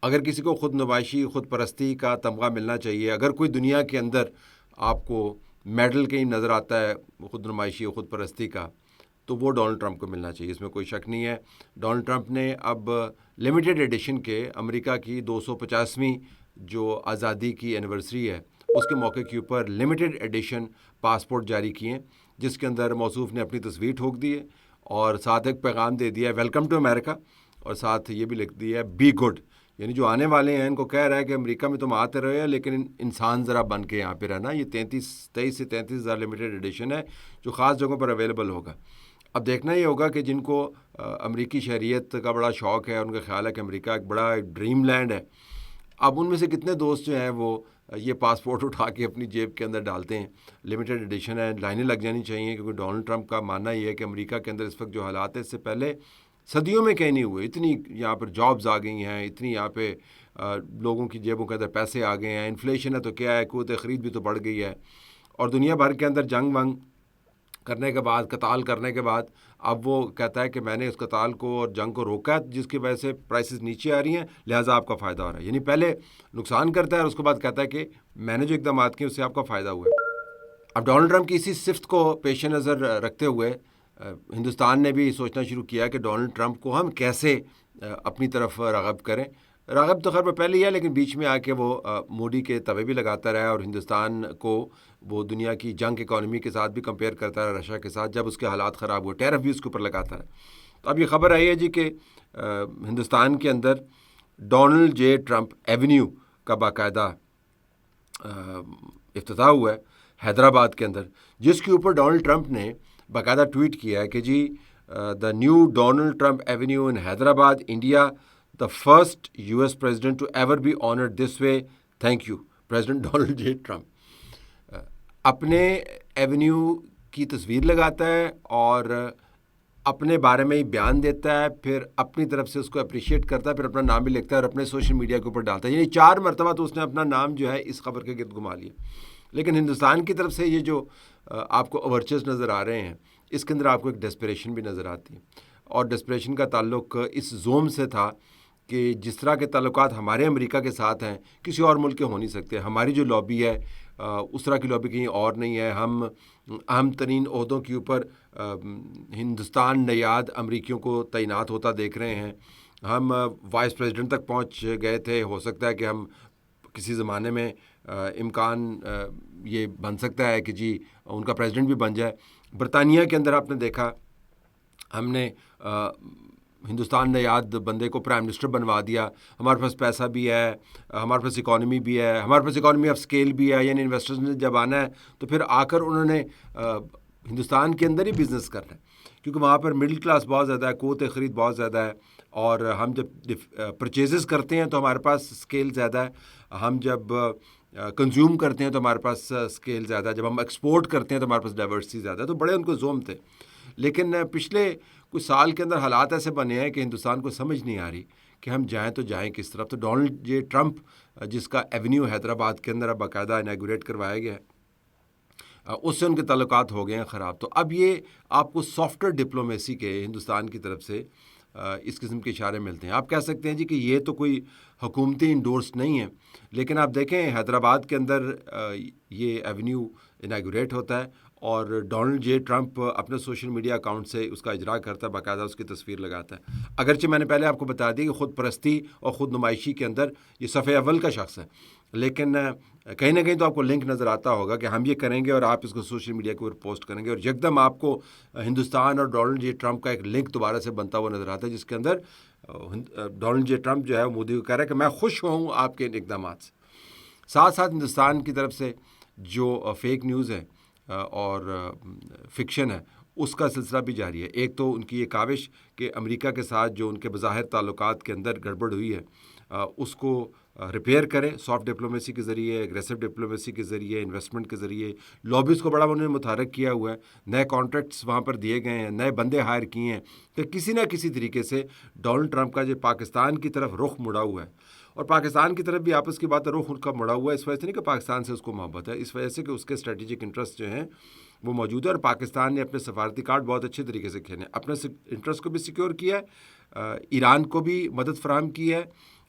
اگر کسی کو خود نمائشی خود پرستی کا تمغہ ملنا چاہیے، اگر کوئی دنیا کے اندر آپ کو میڈل کہیں نظر آتا ہے خود نمائشی خود پرستی کا، تو وہ ڈونلڈ ٹرمپ کو ملنا چاہیے، اس میں کوئی شک نہیں ہے۔ ڈونلڈ ٹرمپ نے اب لمیٹڈ ایڈیشن کے امریکہ کی 250ویں جو آزادی کی اینیورسری ہے اس کے موقع کے اوپر لمیٹڈ ایڈیشن پاسپورٹ جاری کیے ہیں، جس کے اندر موصوف نے اپنی تصویر ٹھوک دی ہے اور ساتھ ایک پیغام دے دیا ہے ویلکم ٹو امریکا، اور ساتھ یہ بھی لکھ دیا ہے بی گڈ، یعنی جو آنے والے ہیں ان کو کہہ رہا ہے کہ امریکہ میں تم آتے رہے لیکن انسان ذرا بن کے یہاں پہ رہنا۔ یہ 23 سے 33,000 لمیٹڈ ایڈیشن ہے جو خاص جگہوں پر اویلیبل ہوگا۔ اب دیکھنا یہ ہوگا کہ جن کو امریکی شہریت کا بڑا شوق ہے، ان کا خیال ہے کہ امریکہ ایک بڑا ڈریم لینڈ ہے، اب ان میں سے کتنے دوست جو ہیں وہ یہ پاسپورٹ اٹھا کے اپنی جیب کے اندر ڈالتے ہیں۔ لمیٹڈ ایڈیشن ہے، لائنیں لگ جانی چاہیے، کیونکہ ڈونلڈ ٹرمپ کا ماننا یہ ہے کہ امریکہ کے اندر اس وقت جو حالات ہیں اس سے پہلے صدیوں میں کہیں نہیں ہوئے، اتنی یہاں پر جابز آ گئی ہیں، اتنی یہاں پہ لوگوں کی جیبوں کے اندر پیسے آ گئے ہیں، انفلیشن ہے تو کیا ہے، قوت خرید بھی تو بڑھ گئی ہے، اور دنیا بھر کے اندر جنگ ونگ کرنے کے بعد، قتال کرنے کے بعد، اب وہ کہتا ہے کہ میں نے اس قتال کو اور جنگ کو روکا ہے جس کی وجہ سے پرائسز نیچے آ رہی ہیں، لہٰذا آپ کا فائدہ ہو رہا ہے۔ یعنی پہلے نقصان کرتا ہے اور اس کے بعد کہتا ہے کہ میں نے جو اقدامات کیے اس سے آپ کا فائدہ ہوا ہے۔ اب ڈونلڈ ٹرمپ کی اسی صفت کو پیش نظر رکھتے ہوئے ہندوستان نے بھی سوچنا شروع کیا کہ ڈونلڈ ٹرمپ کو ہم کیسے اپنی طرف راغب کریں۔ راغب تو خیر پہلے ہی ہے، لیکن بیچ میں آ کے وہ مودی کے توے بھی لگاتا رہا اور ہندوستان کو وہ دنیا کی جنگ اکانومی کے ساتھ بھی کمپیئر کرتا رہا، رشیا کے ساتھ، جب اس کے حالات خراب ہوئے ٹیرف بھی اس کے اوپر لگاتا رہا۔ تو اب یہ خبر آئی ہے جی کہ ہندوستان کے اندر ڈونلڈ جے ٹرمپ ایونیو کا باقاعدہ افتتاح ہوا ہے حیدرآباد کے اندر، جس کے اوپر ڈونلڈ ٹرمپ نے باقاعدہ ٹویٹ کیا ہے کہ جی the new Donald Trump avenue in Hyderabad India, the first US president to ever be honored this way, thank you President Donald J. Trump۔ اپنے ایونیو کی تصویر لگاتا ہے اور اپنے بارے میں ہی بیان دیتا ہے، پھر اپنی طرف سے اس کو اپریشیٹ کرتا ہے، پھر اپنا نام بھی لکھتا ہے اور اپنے سوشل میڈیا کے اوپر ڈالتا ہے، یعنی 4 مرتبہ تو اس نے اپنا نام جو ہے اس خبر کے گرد گھما لیا۔ لیکن ہندوستان کی طرف سے یہ جو آپ کو اوورچرز نظر آ رہے ہیں، اس کے اندر آپ کو ایک ڈیسپریشن بھی نظر آتی ہے، اور ڈیسپریشن کا تعلق اس زوم سے تھا کہ جس طرح کے تعلقات ہمارے امریکہ کے ساتھ ہیں کسی اور ملک کے ہو نہیں سکتے۔ ہماری جو لابی ہے اس طرح کی لابی کہیں اور نہیں ہے، ہم اہم ترین عہدوں کے اوپر ہندوستان نیاد امریکیوں کو تعینات ہوتا دیکھ رہے ہیں، ہم وائس پریزیڈنٹ تک پہنچ گئے تھے، ہو سکتا ہے کہ ہم کسی زمانے میں امکان یہ بن سکتا ہے کہ جی ان کا پریزیڈنٹ بھی بن جائے۔ برطانیہ کے اندر آپ نے دیکھا ہم نے ہندوستان نے یاد بندے کو پرائم منسٹر بنوا دیا، ہمارے پاس پیسہ بھی ہے، ہمارے پاس اکانومی بھی ہے، ہمارے پاس اکانومی آف اسکیل بھی ہے، یعنی انویسٹرز نے جب آنا ہے تو پھر آ کر انہوں نے ہندوستان کے اندر ہی بزنس کرنا ہے، کیونکہ وہاں پر مڈل کلاس بہت زیادہ ہے، قوت خرید بہت زیادہ ہے، اور ہم جب پرچیزز کرتے ہیں تو ہمارے پاس اسکیل زیادہ ہے، ہم جب کنزیوم کرتے ہیں تو ہمارے پاس اسکیل زیادہ ہے، جب ہم ایکسپورٹ کرتے ہیں تو ہمارے پاس ڈائیورسٹی زیادہ ہے، تو بڑے ان کو زوم تھے۔ لیکن پچھلے کچھ سال کے اندر حالات ایسے بنے ہیں کہ ہندوستان کو سمجھ نہیں آ رہی کہ ہم جائیں تو جائیں کس طرف۔ تو ڈونلڈ جے ٹرمپ جس کا ایونیو حیدرآباد کے اندر اب باقاعدہ انیگوریٹ کروایا گیا ہے، اس سے ان کے تعلقات ہو گئے ہیں خراب۔ تو اب یہ آپ کو سافٹ ویئر ڈپلومیسی کے ہندوستان کی طرف سے اس قسم کے اشارے ملتے ہیں۔ آپ کہہ سکتے ہیں جی کہ یہ تو کوئی حکومتی انڈورس نہیں ہے، لیکن آپ دیکھیں حیدرآباد کے اندر یہ ایونیو انیگوریٹ ہوتا ہے اور ڈونلڈ جے ٹرمپ اپنے سوشل میڈیا اکاؤنٹ سے اس کا اجرا کرتا ہے، باقاعدہ اس کی تصویر لگاتا ہے۔ اگرچہ میں نے پہلے آپ کو بتا دی کہ خود پرستی اور خود نمائشی کے اندر یہ صفحے اول کا شخص ہے، لیکن کہیں نہ کہیں تو آپ کو لنک نظر آتا ہوگا کہ ہم یہ کریں گے اور آپ اس کو سوشل میڈیا کے اوپر پوسٹ کریں گے، اور یکدم آپ کو ہندوستان اور ڈونلڈ جے ٹرمپ کا ایک لنک دوبارہ سے بنتا ہوا نظر آتا ہے، جس کے اندر ڈونلڈ جے ٹرمپ جو ہے مودی کو کہہ رہا ہے کہ میں خوش ہوں آپ کے ان اقدامات سے۔ ساتھ ساتھ ہندوستان کی طرف سے جو فیک نیوز ہے اور فکشن ہے اس کا سلسلہ بھی جاری ہے۔ ایک تو ان کی یہ کاوش کہ امریکہ کے ساتھ جو ان کے بظاہر تعلقات کے اندر گڑبڑ ہوئی ہے اس کو ریپیئر کریں سافٹ ڈپلومیسی کے ذریعے، ایگریسو ڈپلومیسی کے ذریعے، انویسٹمنٹ کے ذریعے۔ لابیز کو بڑا انہوں نے متحرک کیا ہوا ہے، نئے کانٹریکٹس وہاں پر دیے گئے ہیں، نئے بندے ہائر کیے ہیں کہ کسی نہ کسی طریقے سے ڈونلڈ ٹرمپ کا جو پاکستان کی طرف رخ مڑا ہوا ہے، اور پاکستان کی طرف بھی آپس کی بات ہے، رخ ان کا مڑا ہوا ہے، اس وجہ سے نہیں کہ پاکستان سے اس کو محبت ہے، اس وجہ سے کہ اس کے اسٹریٹجک انٹرسٹ جو ہیں وہ موجود ہے، اور پاکستان نے اپنے سفارتی کارڈ بہت اچھے طریقے سے کھیلے، اپنے انٹرسٹ کو بھی سیکیور کیا ہے، ایران کو بھی مدد فراہم کی ہے،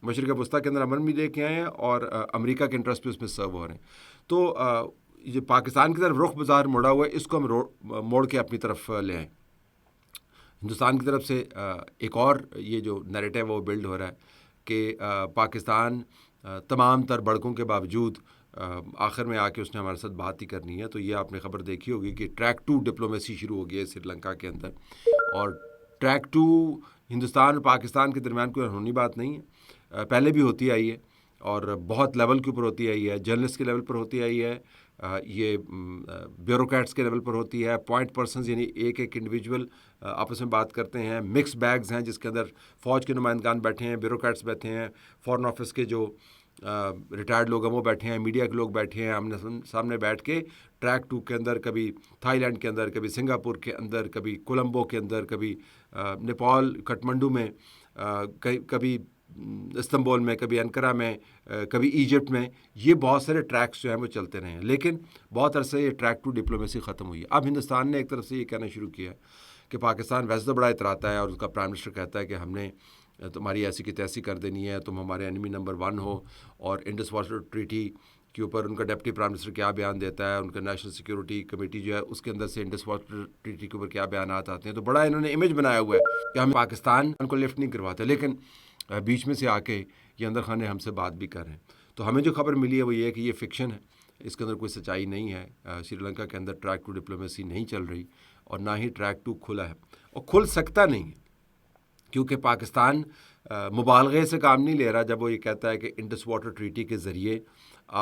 مشرق وسطیٰ کے اندر امن بھی لے کے آئے ہیں اور امریکہ کے انٹرسٹ بھی اس میں سرو ہو رہے ہیں. تو یہ پاکستان کی طرف رخ بظاہر موڑا ہوا ہے، اس کو ہم موڑ کے اپنی طرف لے آئیں. ہندوستان کی طرف سے ایک اور یہ جو نیریٹو ہے وہ بلڈ ہو رہا ہے کہ پاکستان تمام تر بڑکوں کے باوجود آخر میں آ کے اس نے ہمارے ساتھ بات ہی کرنی ہے. تو یہ آپ نے خبر دیکھی ہوگی کہ ٹریک 2 ڈپلومیسی شروع ہو گئی ہے سری لنکا کے اندر، اور ٹریک 2 ہندوستان اور پاکستان کے درمیان کوئی انہونی بات نہیں ہے، پہلے بھی ہوتی آئی ہے اور بہت لیول کے اوپر ہوتی آئی ہے، جرنلسٹ کے لیول پر ہوتی آئی ہے، یہ بیوروکریٹس کے لیول پر ہوتی ہے، پوائنٹ پرسنز یعنی ایک انڈیویجول آپس میں بات کرتے ہیں، مکس بیگز ہیں جس کے اندر فوج کے نمائندگان بیٹھے ہیں، بیوروکریٹس بیٹھے ہیں، فارن آفس کے جو ریٹائرڈ لوگ ہیں وہ بیٹھے ہیں، میڈیا کے لوگ بیٹھے ہیں، ہم نے سامنے بیٹھ کے ٹریک 2 کے اندر کبھی تھائی لینڈ کے اندر، کبھی سنگاپور کے اندر، کبھی کولمبو کے اندر، کبھی نیپال کٹمنڈو میں، کبھی استنبول میں، کبھی انقرہ میں، کبھی ایجپٹ میں. یہ بہت سارے ٹریکس جو ہیں وہ چلتے رہے ہیں، لیکن بہت عرصے یہ ٹریک 2 ڈپلومیسی ختم ہوئی ہے. اب ہندوستان نے ایک طرف سے یہ کہنا شروع کیا کہ پاکستان ویسے تو بڑا اتراتا ہے اور اس کا پرائم منسٹر کہتا ہے کہ ہم نے تمہاری ایسی کی تیسی کر دینی ہے، تم ہمارے انیمی نمبر 1 ہو. اور انڈس واٹر ٹریٹی کے اوپر ان کا ڈپٹی پرائم منسٹر کیا بیان دیتا ہے، ان کا نیشنل سیکیورٹی کمیٹی جو ہے اس کے اندر سے انڈس واٹر ٹریٹی کے اوپر کیا بیانات آتے ہیں. تو بڑا انہوں نے امیج بنایا ہوا ہے کہ ہم پاکستان کو لفٹ نہیں کرواتے، لیکن بیچ میں سے آ کے یہ اندر خانے ہم سے بات بھی کر رہے ہیں. تو ہمیں جو خبر ملی ہے وہ یہ ہے کہ یہ فکشن ہے، اس کے اندر کوئی سچائی نہیں ہے. سری لنکا کے اندر ٹریک 2 ڈپلومیسی نہیں چل رہی اور نہ ہی ٹریک 2 کھلا ہے اور کھل سکتا نہیں ہے، کیونکہ پاکستان مبالغے سے کام نہیں لے رہا جب وہ یہ کہتا ہے کہ انڈس واٹر ٹریٹی کے ذریعے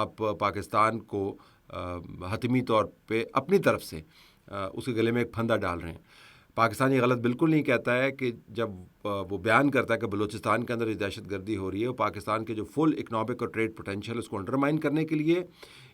آپ پاکستان کو حتمی طور پہ اپنی طرف سے اس کے گلے میں ایک پھندا ڈال رہے ہیں. پاکستان یہ غلط بالکل نہیں کہتا ہے کہ جب وہ بیان کرتا ہے کہ بلوچستان کے اندر یہ دہشت گردی ہو رہی ہے، وہ پاکستان کے جو فل اکنامک اور ٹریڈ پوٹینشیل اس کو انڈرمائن کرنے کے لیے،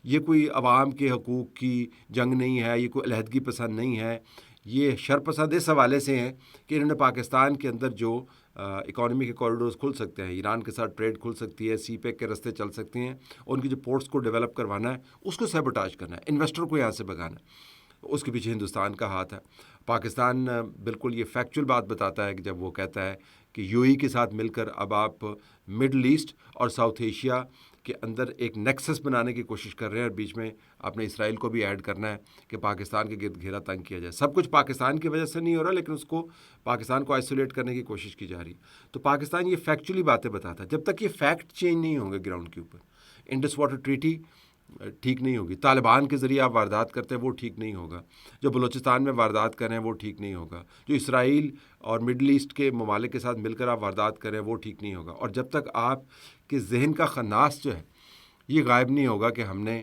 یہ کوئی عوام کے حقوق کی جنگ نہیں ہے، یہ کوئی علیحدگی پسند نہیں ہے. یہ شر پسند اس حوالے سے ہیں کہ انہوں نے پاکستان کے اندر جو اکانومی کے کوریڈورز کھل سکتے ہیں، ایران کے ساتھ ٹریڈ کھل سکتی ہے، سی پیک کے رستے چل سکتے ہیں، ان کی جو پورٹس کو ڈیولپ کروانا ہے اس کو سیبوٹاج کرنا ہے، انویسٹر کو یہاں سے بھگانا ہے، اس کے پیچھے ہندوستان کا ہاتھ ہے. پاکستان بالکل یہ فیکچول بات بتاتا ہے کہ جب وہ کہتا ہے کہ یو ای کے ساتھ مل کر اب آپ مڈل ایسٹ اور ساؤتھ ایشیا کے اندر ایک نیکسس بنانے کی کوشش کر رہے ہیں، اور بیچ میں آپ نے اسرائیل کو بھی ایڈ کرنا ہے کہ پاکستان کے گرد گھیرا تنگ کیا جائے. سب کچھ پاکستان کی وجہ سے نہیں ہو رہا، لیکن اس کو پاکستان کو آئسولیٹ کرنے کی کوشش کی جا رہی. تو پاکستان یہ فیکچولی باتیں بتاتا ہے. جب تک یہ فیکٹ چینج نہیں ہوں گے گراؤنڈ کے اوپر، انڈس واٹر ٹریٹی ٹھیک نہیں ہوگی، طالبان کے ذریعے آپ واردات کرتے ہیں وہ ٹھیک نہیں ہوگا، جو بلوچستان میں واردات کریں وہ ٹھیک نہیں ہوگا، جو اسرائیل اور مڈل ایسٹ کے ممالک کے ساتھ مل کر آپ واردات کریں وہ ٹھیک نہیں ہوگا. اور جب تک آپ کے ذہن کا خناس جو ہے یہ غائب نہیں ہوگا کہ ہم نے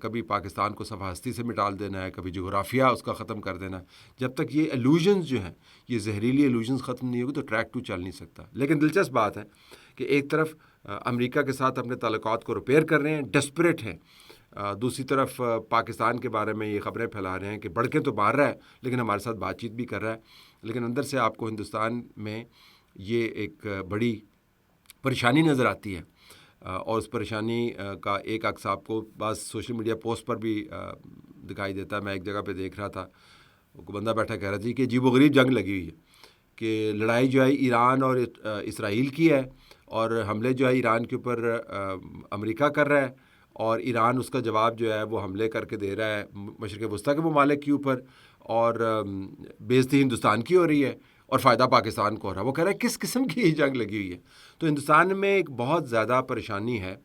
کبھی پاکستان کو صفحہ ہستی سے مٹال دینا ہے، کبھی جغرافیہ اس کا ختم کر دینا ہے، جب تک یہ ایلوژنز جو ہیں، یہ زہریلی ایلوژنز ختم نہیں ہوگی تو ٹریک 2 چل نہیں سکتا. لیکن دلچسپ بات ہے کہ ایک طرف امریکہ کے ساتھ اپنے تعلقات کو ریپیئر کر رہے ہیں، ڈیسپریٹ ہیں، دوسری طرف پاکستان کے بارے میں یہ خبریں پھیلا رہے ہیں کہ بڑکیں تو مار رہا ہے لیکن ہمارے ساتھ بات چیت بھی کر رہا ہے. لیکن اندر سے آپ کو ہندوستان میں یہ ایک بڑی پریشانی نظر آتی ہے، اور اس پریشانی کا ایک عکس آپ کو بعض سوشل میڈیا پوسٹ پر بھی دکھائی دیتا ہے. میں ایک جگہ پہ دیکھ رہا تھا، وہ بندہ بیٹھا کہہ رہا تھی کہ عجیب و غریب جنگ لگی ہوئی ہے، کہ لڑائی جو ہے ایران اور اسرائیل کی ہے، اور حملے جو ہے ایران کے اوپر امریکہ کر رہا ہے، اور ایران اس کا جواب جو ہے وہ حملے کر کے دے رہا ہے مشرق وسطیٰ کے ممالک کے اوپر، اور بے عزتی ہندوستان کی ہو رہی ہے اور فائدہ پاکستان کو ہو رہا ہے. وہ کہہ رہا ہے کس قسم کی یہ جنگ لگی ہوئی ہے. تو ہندوستان میں ایک بہت زیادہ پریشانی ہے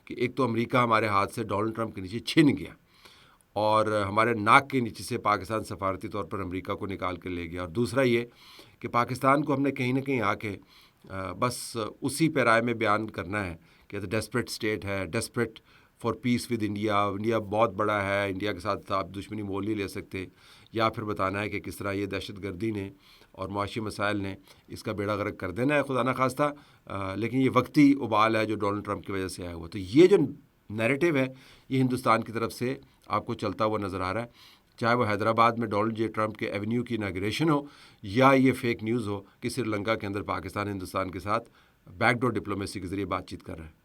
کہ ایک تو امریکہ ہمارے ہاتھ سے ڈونلڈ ٹرمپ کے نیچے چھن گیا، اور ہمارے ناک کے نیچے سے پاکستان سفارتی طور پر امریکہ کو نکال کے لے گیا، اور دوسرا یہ کہ پاکستان کو ہم نے کہیں نہ کہیں آ کے بس اسی پیرائے میں بیان کرنا ہے کہ ڈیسپریٹ اسٹیٹ ہے، desperate for peace with India, India بہت بڑا ہے، انڈیا کے ساتھ آپ دشمنی مول نہیں لے سکتے، یا پھر بتانا ہے کہ کس طرح یہ دہشت گردی نے اور معاشی مسائل نے اس کا بیڑا غرق کر دینا ہے خدا نہ خواستہ. لیکن یہ وقتی ابال ہے جو ڈونلڈ ٹرمپ کی وجہ سے آیا ہوا. تو یہ جو نیریٹو ہے یہ ہندوستان کی طرف سے آپ کو چلتا ہوا نظر آ رہا ہے، چاہے وہ حیدرآباد میں ڈونلڈ جے ٹرمپ کے ایونیو کی اناگریشن ہو، یا یہ فیک نیوز ہو کہ سری لنکا کے اندر پاکستان ہندوستان کے ساتھ بیک ڈور ڈپلومیسی کے ذریعے بات چیت کر رہا ہے.